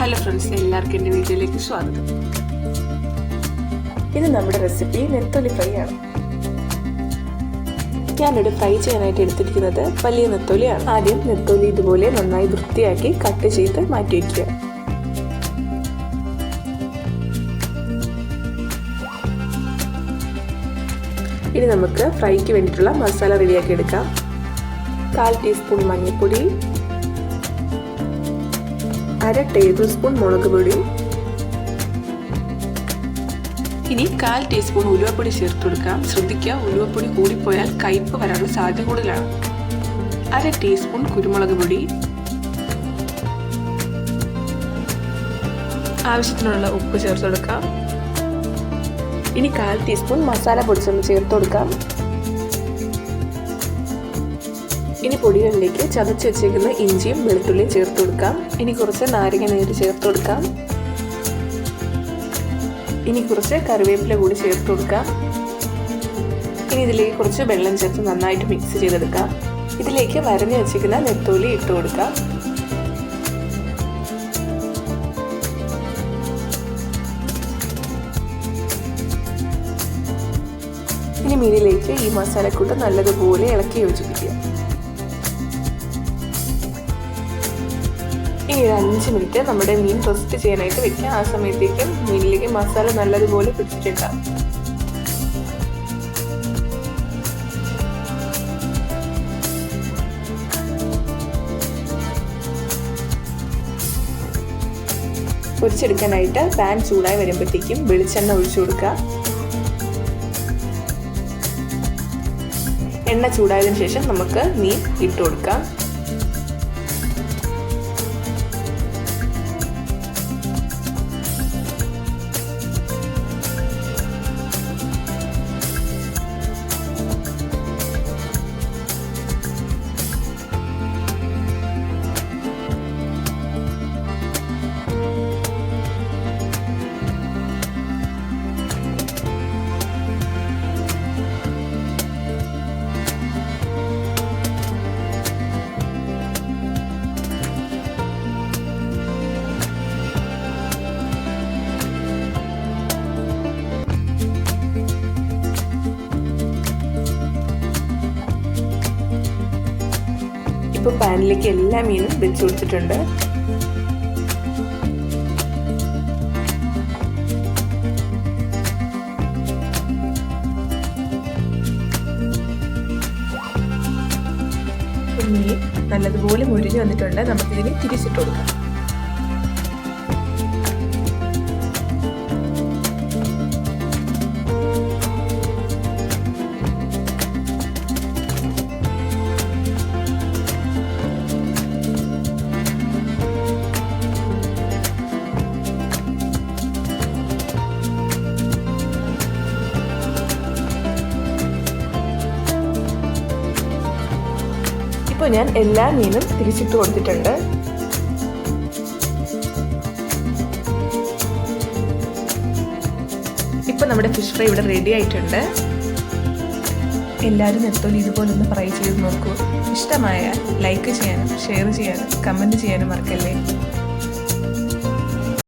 Hello friends, എല്ലാവർക്കും എൻ്റെ വീഡിയോയിലേക്ക് സ്വാഗതം. ഇത് നമ്മുടെ റെസിപ്പി നെത്തോലി ഫ്രൈ ആണ്. ഞാനിവിടെ ഫ്രൈ ചെയ്യാനായിട്ട് എടുത്തിരിക്കുന്നത് വലിയ നെത്തോലിയാണ്. ആദ്യം നെത്തോലി ഇതുപോലെ നന്നായി വൃത്തിയാക്കി കട്ട് ചെയ്ത് മാറ്റി വയ്ക്കുക. ഇനി നമുക്ക് ഫ്രൈക്ക് വേണ്ടിയിട്ടുള്ള മസാല റെഡിയാക്കി എടുക്കാം. 1/4 ടീസ്പൂൺ മഞ്ഞൾപ്പൊടി, 1/2 ടേബിൾ സ്പൂൺ മുളക് പൊടി, ഇനി 1/4 ടീസ്പൂൺ ഉലുവപ്പൊടി ചേർത്ത് കൊടുക്കാം. ശ്രദ്ധിക്കുക, ഉലുവപ്പൊടി കൂടിപ്പോയാൽ കയ്പ്പ് വരാനുള്ള സാധ്യത കൂടുതലാണ്. 1/2 ടീസ്പൂൺ കുരുമുളക് പൊടി, ആവശ്യത്തിനുള്ള ഉപ്പ് ചേർത്ത് കൊടുക്കാം. ഇനി 1/4 ടീസ്പൂൺ മസാല പൊടിച്ചൊന്ന് ചേർത്ത് കൊടുക്കാം. ഇനി പൊടികളിലേക്ക് ചതച്ച് വെച്ചേക്കുന്ന ഇഞ്ചിയും വെളുത്തുള്ളിയും ചേർത്ത് കൊടുക്കാം. ഇനി കുറച്ച് നാരങ്ങ നീര് ചേർത്ത് കൊടുക്കാം. ഇനി കുറച്ച് കറിവേപ്പില കൂടി ചേർത്ത് കൊടുക്കാം. ഇനി ഇതിലേക്ക് കുറച്ച് വെള്ളം ചേർത്ത് നന്നായിട്ട് മിക്സ് ചെയ്തെടുക്കാം. ഇതിലേക്ക് വരഞ്ഞു വെച്ചിരിക്കുന്ന നെത്തോലി ഇട്ട് കൊടുക്കാം. ഇനി മീനിലേക്ക് ഈ മസാലക്കൂട്ട് നല്ലതുപോലെ ഇളക്കി യോജിപ്പിക്കുക. ഇനി 5 മിനിറ്റ് നമ്മുടെ മീൻ റോസ്റ്റ് ചെയ്യാനായിട്ട് വെക്കുക. ആ സമയത്തേക്കും മീനിലേക്ക് മസാല നല്ലതുപോലെ പിടിച്ചിട്ടുണ്ടാകും. പൊരിച്ചെടുക്കാനായിട്ട് പാൻ ചൂടായി വരുമ്പോഴത്തേക്കും വെളിച്ചെണ്ണ ഒഴിച്ചു കൊടുക്കുക. എണ്ണ ചൂടായതിനു ശേഷം നമുക്ക് മീൻ ഇട്ട് കൊടുക്കാം. ഇപ്പോൾ പാനിലേക്ക് എല്ലാ മീനും വെച്ച് കൊടുത്തിട്ടുണ്ട്. മീൻ നല്ലതുപോലെ മുരിഞ്ഞു വന്നിട്ടുണ്ട്. നമുക്കിതിനെ തിരിച്ചിട്ട് കൊടുക്കാം. ഇപ്പോൾ ഞാൻ എല്ലാ മീനും തിരിച്ചിട്ട് കൊടുത്തിട്ടുണ്ട്. ഇപ്പോൾ നമ്മുടെ ഫിഷ് ഫ്രൈ ഇവിടെ റെഡി ആയിട്ടുണ്ട്. എല്ലാവരും നെത്തോലി ഇതുപോലെ ഒന്ന് ഫ്രൈ ചെയ്ത് നോക്കൂ. ഇഷ്ടമായാൽ ലൈക്ക് ചെയ്യാനും ഷെയർ ചെയ്യാനും കമൻറ്റ് ചെയ്യാനും മറക്കല്ലേ.